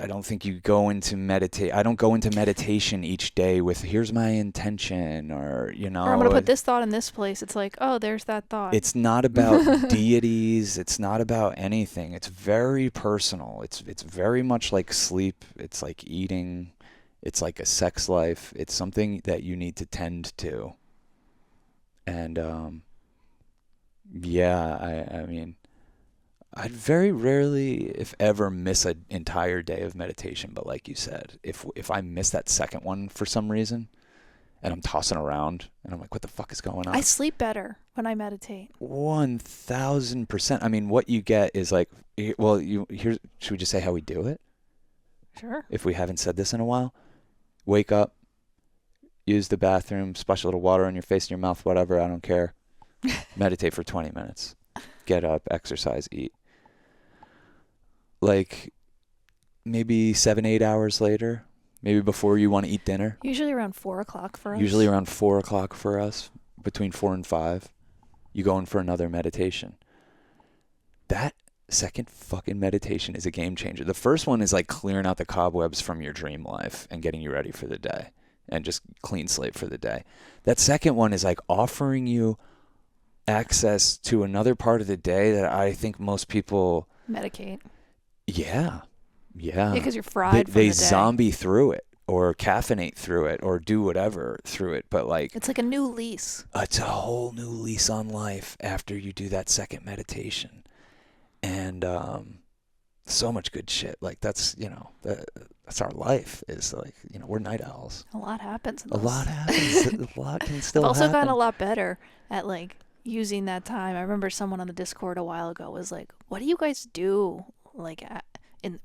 don't think you go into I don't go into meditation each day with, here's my intention, or or I'm going to put this thought in this place. It's like, oh, there's that thought. It's not about deities. It's not about anything. It's very personal. It's very much like sleep. It's like eating. It's like a sex life. It's something that you need to tend to. And I mean, I'd very rarely, if ever, miss an entire day of meditation. But like you said, if I miss that second one for some reason, and I'm tossing around, and I'm like, what the fuck is going on? I sleep better when I meditate. 1,000%. I mean, what you get is like, well, should we just say how we do it? Sure. If we haven't said this in a while, wake up, use the bathroom, splash a little water on your face and your mouth, whatever, I don't care. Meditate for 20 minutes. Get up, exercise, eat. Like maybe 7-8 hours later, maybe before you want to eat dinner. Usually around 4 o'clock for us. Usually around 4 o'clock for us, between 4 and 5. You go in for another meditation. That second fucking meditation is a game changer. The first one is like clearing out the cobwebs from your dream life and getting you ready for the day and just clean slate for the day. That second one is like offering you access to another part of the day that I think most people Medicate. Yeah. Yeah, Yeah. because you're fried from They the day. zombie through it or caffeinate through it or do whatever through it. But like, It's like a new lease. it's a whole new lease on life after you do that second meditation. And so much good shit. Like that's, that's our life is like, we're night owls. A lot happens in A those. lot happens. A lot can still I've also happen. gotten a lot better at like using that time. I remember someone on the Discord a while ago was like, "What do you guys do like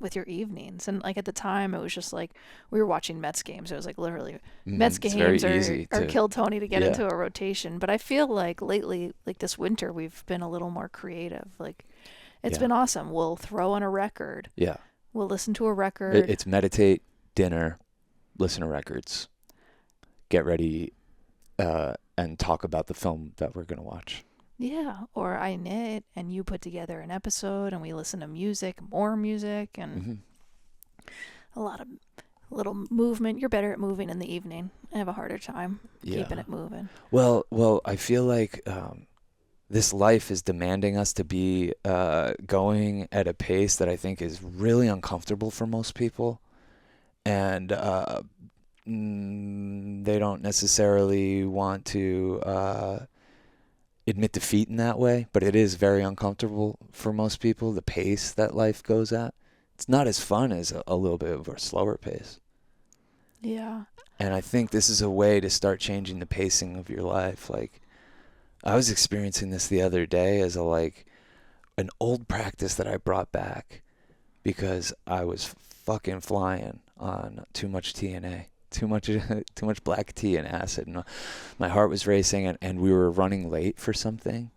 with your evenings?" And like at the time, it was just like we were watching Mets games. It was like literally Mets It's very games easy or to, kill Tony to get yeah. into a rotation. But I feel like lately, like this winter, we've been a little more creative. Like it's Yeah. been awesome. We'll throw on a record. Yeah. We'll listen to a record. It's meditate, dinner, listen to records, get ready, and talk about the film that we're going to watch. Yeah, or I knit and you put together an episode and we listen to music, more music, and Mm-hmm. a lot of little movement. You're better at moving in the evening. I have a harder time keeping it moving. Well, I feel like this life is demanding us to be going at a pace that I think is really uncomfortable for most people. And they don't necessarily want to admit defeat in that way, but it is very uncomfortable for most people, the pace that life goes at. It's not as fun as a little bit of a slower pace. Yeah. And I think this is a way to start changing the pacing of your life. Like, I was experiencing this the other day as an old practice that I brought back because I was fucking flying on too much TNA, too much black tea and acid, and my heart was racing, and we were running late for something,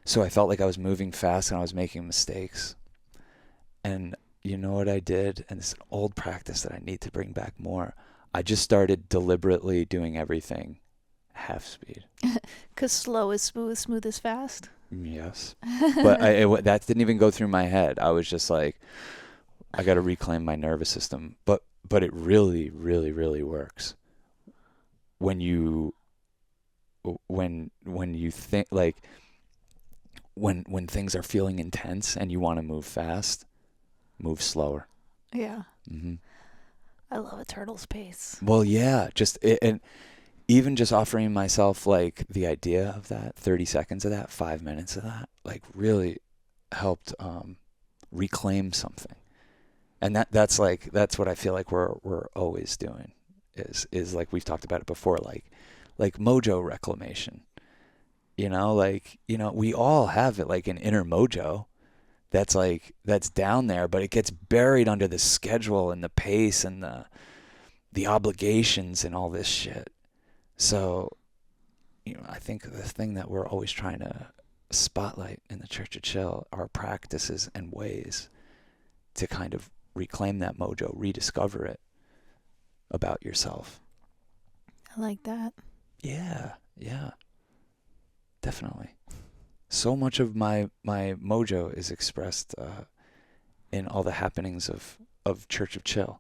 so I felt like I was moving fast and I was making mistakes. And you know what I did? And it's an old practice that I need to bring back more. I just started deliberately doing everything half speed. 'Cause slow is smooth, smooth is fast. Yes. But that didn't even go through my head. I was just like, I got to reclaim my nervous system. But it really, really, really works. When you think like when things are feeling intense and you want to move fast, move slower. Yeah. Mm-hmm. I love a turtle's pace. Well, yeah, and even just offering myself like the idea of that, 30 seconds of that, 5 minutes of that, like really helped reclaim something. And that's what I feel like we're always doing is like we've talked about it before, like mojo reclamation. We all have it, like an inner mojo that's down there, but it gets buried under the schedule and the pace and the obligations and all this shit. So, I think the thing that we're always trying to spotlight in the Church of Chill are practices and ways to kind of reclaim that mojo, rediscover it about yourself. I like that. Yeah, definitely. So much of my mojo is expressed in all the happenings of Church of Chill.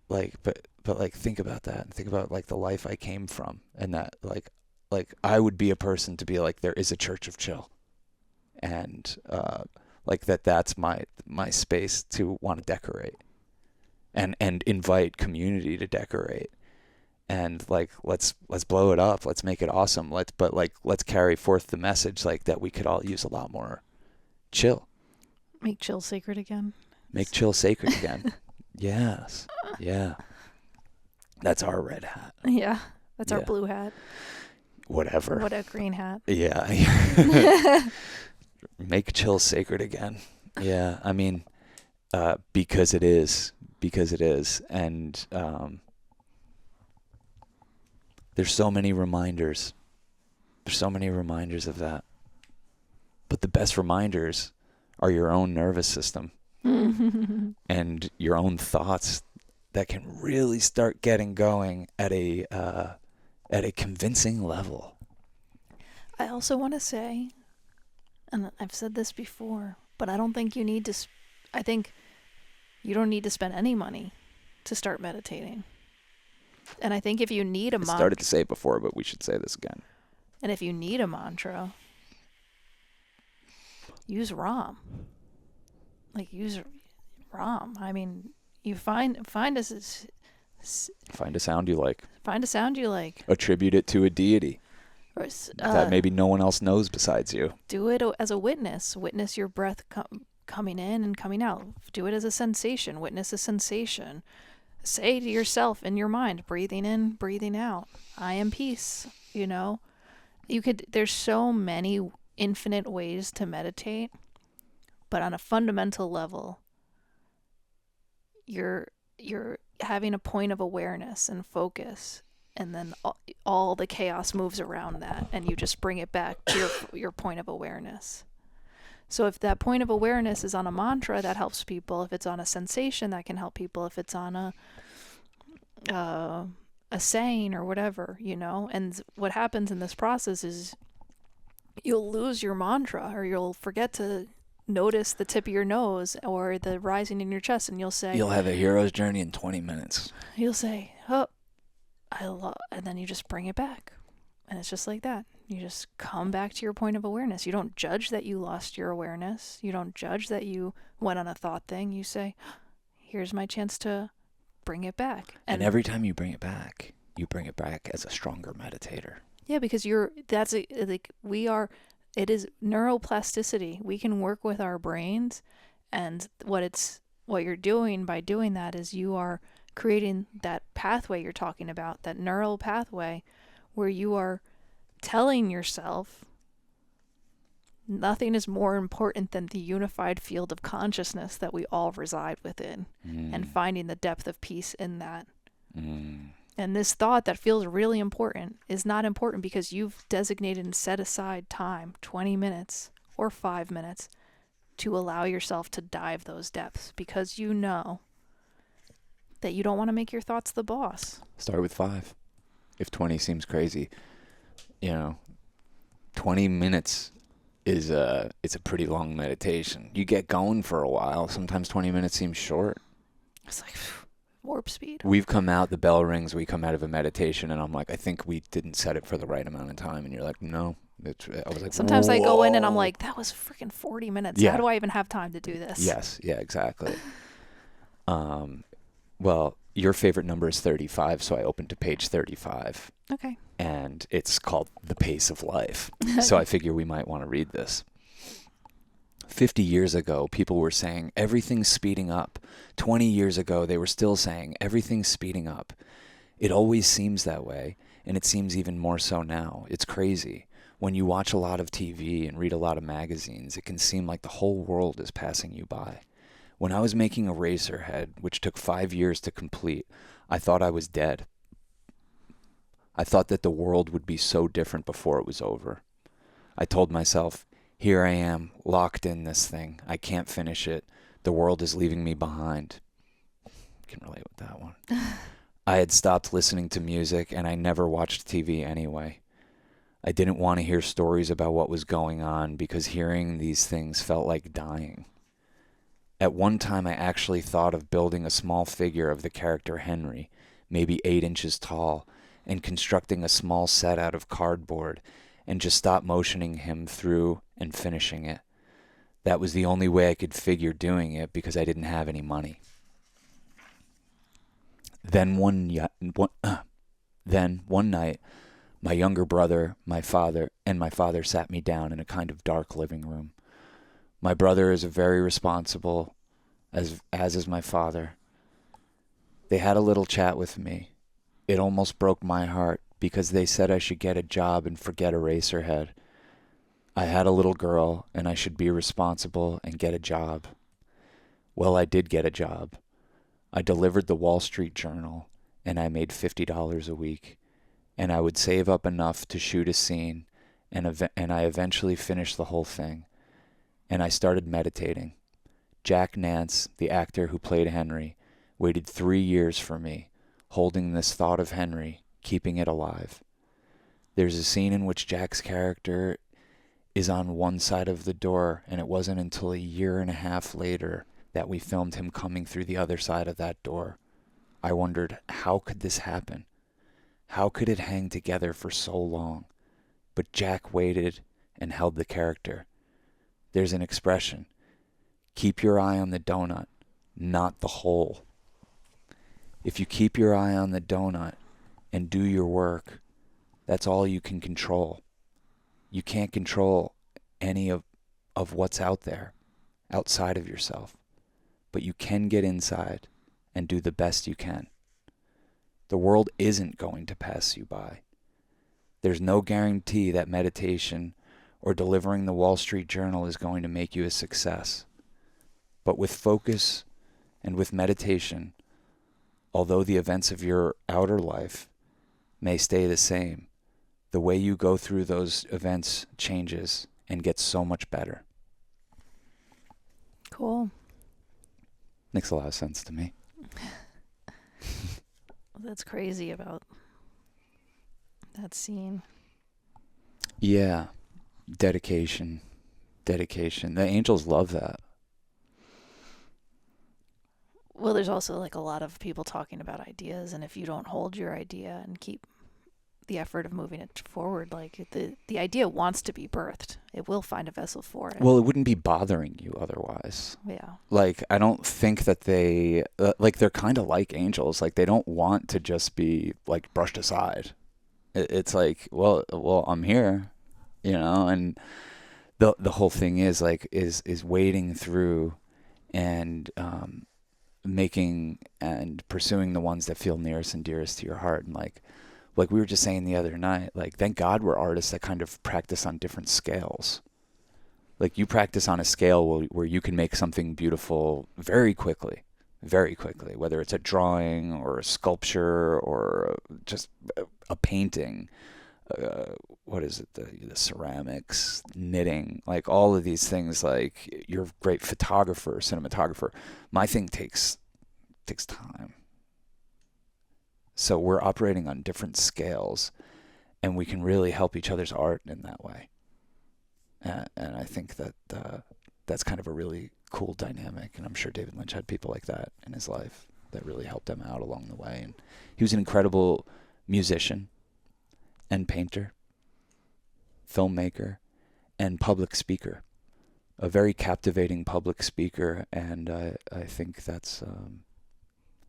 Like, but like think about that and think about like the life I came from, and that like I would be a person to be like, there is a Church of Chill, and like that's my space to want to decorate and invite community to decorate. And like let's blow it up, let's make it awesome, let's carry forth the message like that we could all use a lot more chill. Make chill sacred again. Make chill sacred again. Yes. Yeah. That's our red hat. Yeah. That's our blue hat. Whatever. What a green hat. Yeah. Make chill sacred again. Yeah. I mean, because it is. And there's so many reminders. There's so many reminders of that. But the best reminders are your own nervous system and your own thoughts that can really start getting going at a convincing level. I also want to say, and I've said this before, but I don't think you need to. I think you don't need to spend any money to start meditating. And I think if you need a I mantra, started to say it before, but we should say this again. and if you need a mantra, use Ram. Like use Ram. I mean, you find a Find a sound you like. find a sound you like. Attribute it to a deity Or that maybe no one else knows besides you. do it as a witness. Witness your breath coming in and coming out. Do it as a sensation. Witness a sensation. Say to yourself in your mind, breathing in, breathing out, I am peace. You know, there's so many infinite ways to meditate, but on a fundamental level, you're having a point of awareness and focus, and then all the chaos moves around that, and you just bring it back to your point of awareness. So if that point of awareness is on a mantra, that helps people. If it's on a sensation, that can help people. If it's on a saying or whatever, you know. And what happens in this process is you'll lose your mantra, or you'll forget to notice the tip of your nose or the rising in your chest, and you'll have a hero's journey in 20 minutes. You'll say, oh, and then you just bring it back. And it's just like that. You just come back to your point of awareness. You don't judge that you lost your awareness. You don't judge that you went on a thought thing. You say, here's my chance to bring it back. And every time you bring it back as a stronger meditator. Yeah, because it is neuroplasticity. We can work with our brains, and what you're doing by doing that is you are creating that pathway you're talking about, that neural pathway where you are telling yourself nothing is more important than the unified field of consciousness that we all reside within, and finding the depth of peace in that. And this thought that feels really important is not important because you've designated and set aside time, 20 minutes or 5 minutes, to allow yourself to dive those depths, because you know that you don't want to make your thoughts the boss. Start with 5. If 20 seems crazy, 20 minutes is it's a pretty long meditation. You get going for a while. Sometimes 20 minutes seems short. It's like warp speed. We've come out, the bell rings, we come out of a meditation, and I'm like, I think we didn't set it for the right amount of time. And you're like, no. I was like, sometimes whoa. I go in and I'm like, that was freaking 40 minutes. Yeah. How do I even have time to do this? Yes. Yeah, exactly. Well, your favorite number is 35, so I opened to page 35. Okay. And it's called The Pace of Life. So I figure we might want to read this. 50 years ago, people were saying everything's speeding up. 20 years ago, they were still saying everything's speeding up. It always seems that way, and it seems even more so now. It's crazy. When you watch a lot of TV and read a lot of magazines, it can seem like the whole world is passing you by. When I was making Eraserhead, which took 5 years to complete, I thought I was dead. I thought that the world would be so different before it was over. I told myself, here I am, locked in this thing. I can't finish it. The world is leaving me behind. I can relate with that one. I had stopped listening to music, and I never watched TV anyway. I didn't want to hear stories about what was going on, because hearing these things felt like dying. At one time, I actually thought of building a small figure of the character Henry, maybe 8 inches tall, and constructing a small set out of cardboard, and just stop motioning him through and finishing it. That was the only way I could figure doing it, because I didn't have any money. Then one night, my younger brother, my father sat me down in a kind of dark living room. My brother is very responsible, as is my father. They had a little chat with me. It almost broke my heart, because they said I should get a job and forget Eraserhead. I had a little girl, and I should be responsible and get a job. Well, I did get a job. I delivered the Wall Street Journal, and I made $50 a week, and I would save up enough to shoot a scene, and I eventually finished the whole thing. And I started meditating. Jack Nance, the actor who played Henry, waited 3 years for me, holding this thought of Henry, keeping it alive. There's a scene in which Jack's character is on one side of the door, and it wasn't until a year and a half later that we filmed him coming through the other side of that door. I wondered, how could this happen? How could it hang together for so long? But Jack waited and held the character. There's an expression: keep your eye on the donut, not the hole. If you keep your eye on the donut and do your work, that's all you can control. You can't control any of what's out there, outside of yourself. But you can get inside and do the best you can. The world isn't going to pass you by. There's no guarantee that meditation or delivering the Wall Street Journal is going to make you a success. But with focus and with meditation, although the events of your outer life may stay the same, the way you go through those events changes and gets so much better. Cool. Makes a lot of sense to me. That's crazy about that scene. Yeah. Dedication. The angels love that. Well, there's also like a lot of people talking about ideas, and if you don't hold your idea and keep the effort of moving it forward, like the idea wants to be birthed. It will find a vessel for it. Well, it wouldn't be bothering you otherwise. Yeah. Like, I don't think that they, like, they're kind of like angels. Like, they don't want to just be, like, brushed aside. It's like, well, I'm here, and the whole thing is, like, is wading through and making and pursuing the ones that feel nearest and dearest to your heart. And, like we were just saying the other night, like, thank God we're artists that kind of practice on different scales. Like, you practice on a scale where you can make something beautiful very quickly, whether it's a drawing or a sculpture or just a painting. What is it? The ceramics, knitting, like all of these things. Like, you're a great photographer, cinematographer. My thing takes time. So we're operating on different scales, and we can really help each other's art in that way. And I think that that's kind of a really cool dynamic. And I'm sure David Lynch had people like that in his life that really helped him out along the way. And he was an incredible musician and painter, filmmaker, and public speaker. A very captivating public speaker. And I think that's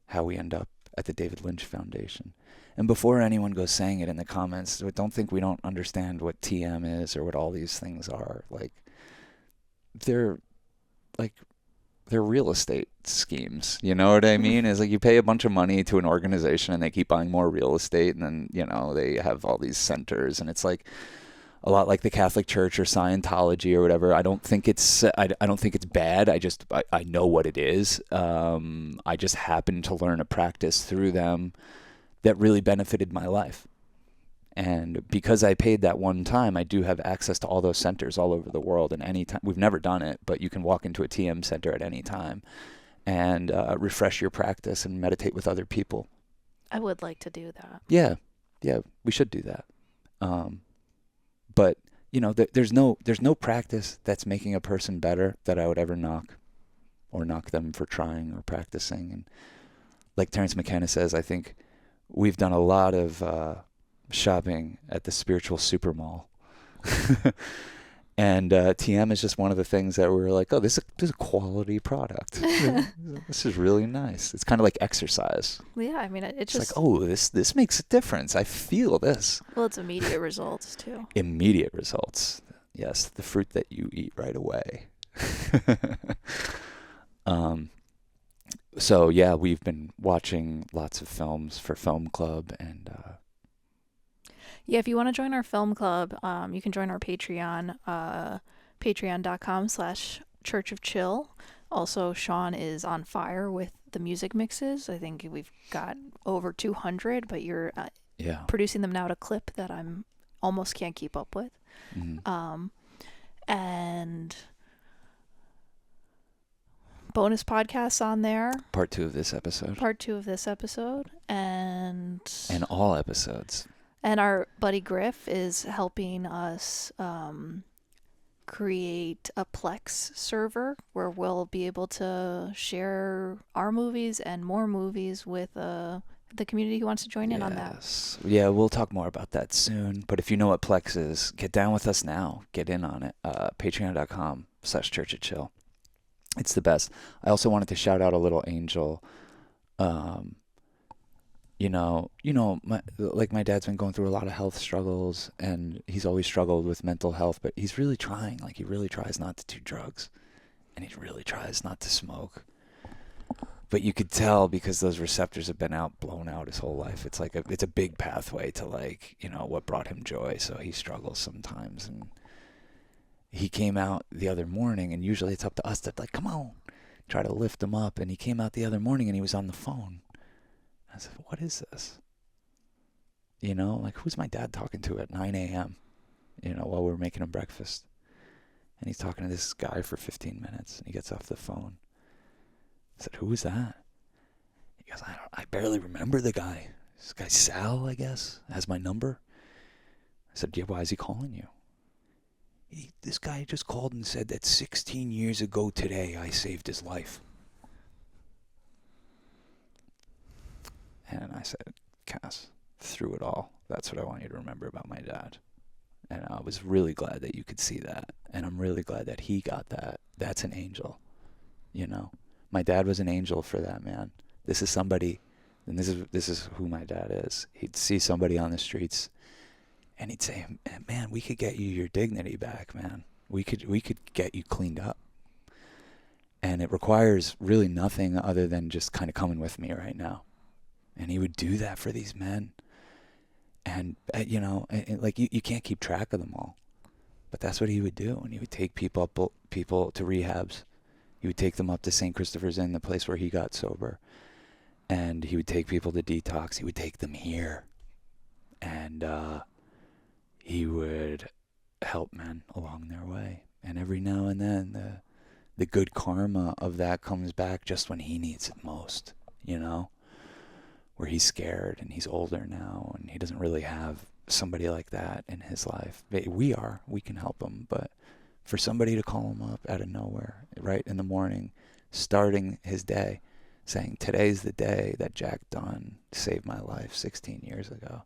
how we end up at the David Lynch Foundation. And before anyone goes saying it in the comments, don't think we don't understand what TM is or what all these things are. Like, they're real estate schemes. You know what I mean? It's like you pay a bunch of money to an organization and they keep buying more real estate, and then, they have all these centers, and it's like a lot like the Catholic Church or Scientology or whatever. I don't think it's bad. I know what it is. I just happened to learn a practice through them that really benefited my life. And because I paid that one time, I do have access to all those centers all over the world. And any time, we've never done it, but you can walk into a TM center at any time and refresh your practice and meditate with other people. I would like to do that. Yeah, we should do that. But there's no practice that's making a person better that I would ever knock them for trying or practicing. And like Terence McKenna says, I think we've done a lot of shopping at the spiritual super mall. And TM is just one of the things that we're like, oh, this is a quality product. This is really nice. It's kind of like exercise. Yeah, I mean, it's just like, oh, this makes a difference. I feel this. Well, it's immediate results too. Immediate results. Yes, the fruit that you eat right away. So yeah, we've been watching lots of films for Film Club, and yeah, if you want to join our film club, you can join our Patreon, patreon.com/Church of Chill. Also, Sean is on fire with the music mixes. I think we've got over 200, but you're producing them now at a clip that I'm almost can't keep up with. Mm-hmm. And bonus podcasts on there. Part 2 of this episode. And all episodes. And our buddy Griff is helping us create a Plex server where we'll be able to share our movies and more movies with the community who wants to join in on that. Yes. Yeah, we'll talk more about that soon. But if you know what Plex is, get down with us now. Get in on it. Patreon.com/churchofchill. It's the best. I also wanted to shout out a little angel. Um, my dad's been going through a lot of health struggles, and he's always struggled with mental health, but he's really trying. Like, he really tries not to do drugs, and he really tries not to smoke. But you could tell because those receptors have been blown out his whole life. It's like it's a big pathway to, like, what brought him joy. So he struggles sometimes, and he came out the other morning, and usually it's up to us to, like, come on, try to lift him up. And he came out the other morning, and he was on the phone. I said, what is this? Like, who's my dad talking to at 9 a.m., while we're making him breakfast? And he's talking to this guy for 15 minutes, and he gets off the phone. I said, who was that? He goes, I barely remember the guy. This guy Sal, I guess, has my number. I said, yeah, why is he calling you? This guy just called and said that 16 years ago today, I saved his life. And I said, Cass, through it all, that's what I want you to remember about my dad. And I was really glad that you could see that. And I'm really glad that he got that. That's an angel. My dad was an angel for that, man. This is somebody, and this is who my dad is. He'd see somebody on the streets, and he'd say, man, we could get you your dignity back, man. We could get you cleaned up. And it requires really nothing other than just kind of coming with me right now. And he would do that for these men. And, like, you can't keep track of them all. But that's what he would do. And he would take people to rehabs. He would take them up to St. Christopher's Inn, the place where he got sober. And he would take people to detox. He would take them here. And he would help men along their way. And every now and then, the good karma of that comes back just when he needs it most, where he's scared and he's older now and he doesn't really have somebody like that in his life. We can help him, but for somebody to call him up out of nowhere, right in the morning, starting his day, saying, today's the day that Jack Dunn saved my life 16 years ago.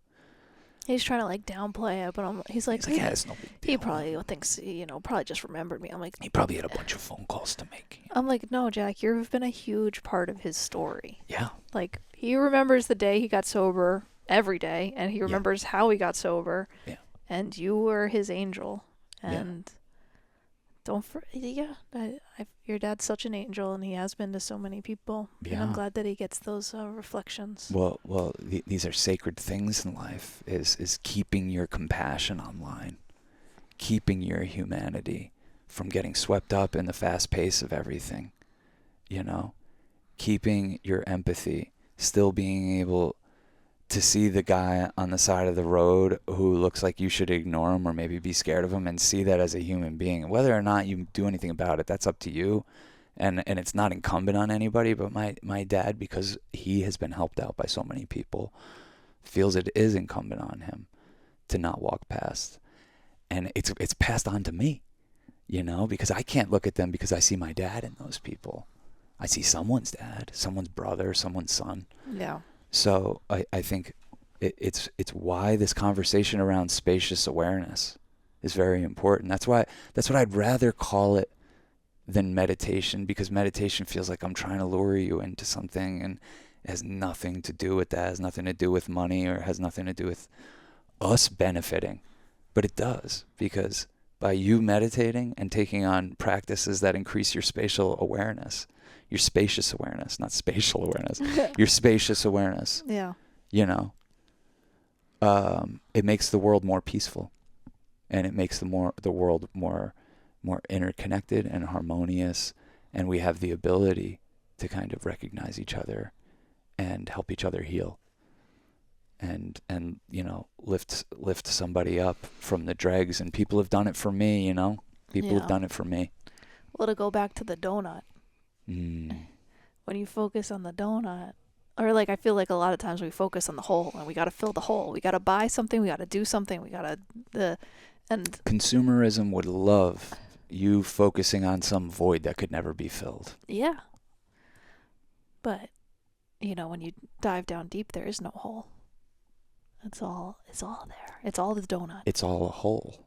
He's trying to, like, downplay it, but he's like, yeah, it's no big deal. He probably thinks, probably just remembered me. I'm like, he probably had a bunch of phone calls to make. I'm like, no, Jack, you've been a huge part of his story. Yeah. Like, he remembers the day he got sober every day, and he remembers how he got sober. Yeah. And you were his angel. And your dad's such an angel, and he has been to so many people. Yeah. And I'm glad that he gets those reflections. Well, these are sacred things in life. Is keeping your compassion online, keeping your humanity from getting swept up in the fast pace of everything. Keeping your empathy, still being able to see the guy on the side of the road who looks like you should ignore him or maybe be scared of him, and see that as a human being. Whether or not you do anything about it, that's up to you. And it's not incumbent on anybody, but my dad, because he has been helped out by so many people, feels it is incumbent on him to not walk past. And it's passed on to me, because I can't look at them because I see my dad in those people. I see someone's dad, someone's brother, someone's son. Yeah. So I think it's why this conversation around spacious awareness is very important. That's what I'd rather call it than meditation, because meditation feels like I'm trying to lure you into something, and it has nothing to do with that. It has nothing to do with money, or it has nothing to do with us benefiting. But it does, because by you meditating and taking on practices that increase your spatial awareness, your spacious awareness, not spatial awareness, your spacious awareness. Yeah. It makes the world more peaceful, and it makes the world more interconnected and harmonious, and we have the ability to kind of recognize each other and help each other heal, and lift somebody up from the dregs. And people have done it for me. People have done it for me. Well, to go back to the donut. Mm. When you focus on the donut, Or like I feel like a lot of times we focus on the hole and we got to fill the hole. We got to buy something, we got to do something, we got to and Consumerism would love you focusing on some void that could never be filled. yeah. But when you dive down deep, there is no hole. It's all there. It's all the donut. It's all a hole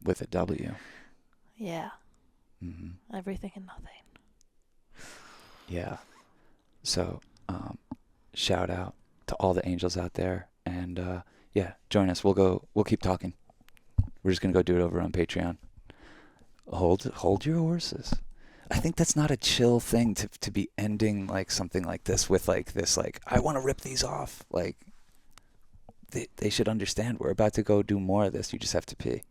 with a W. Yeah. Mm-hmm. Everything and nothing. Yeah. So, shout out to all the angels out there, and yeah, join us. We'll keep talking. We're just gonna go do it over on Patreon. Hold your horses. I think that's not a chill thing to be ending like something like this with like this like I want to rip these off. Like they should understand we're about to go do more of this. You just have to pee.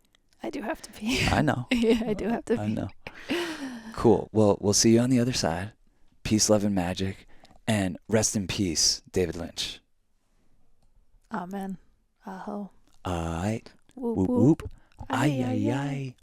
I do have to pee. I know. Yeah, I do have to pee. I know. Cool. Well, we'll see you on the other side. Peace, love, and magic. And rest in peace, David Lynch. Amen. Aho. Aight. Whoop, Whoop whoop. whoop. Ay, ay, ay.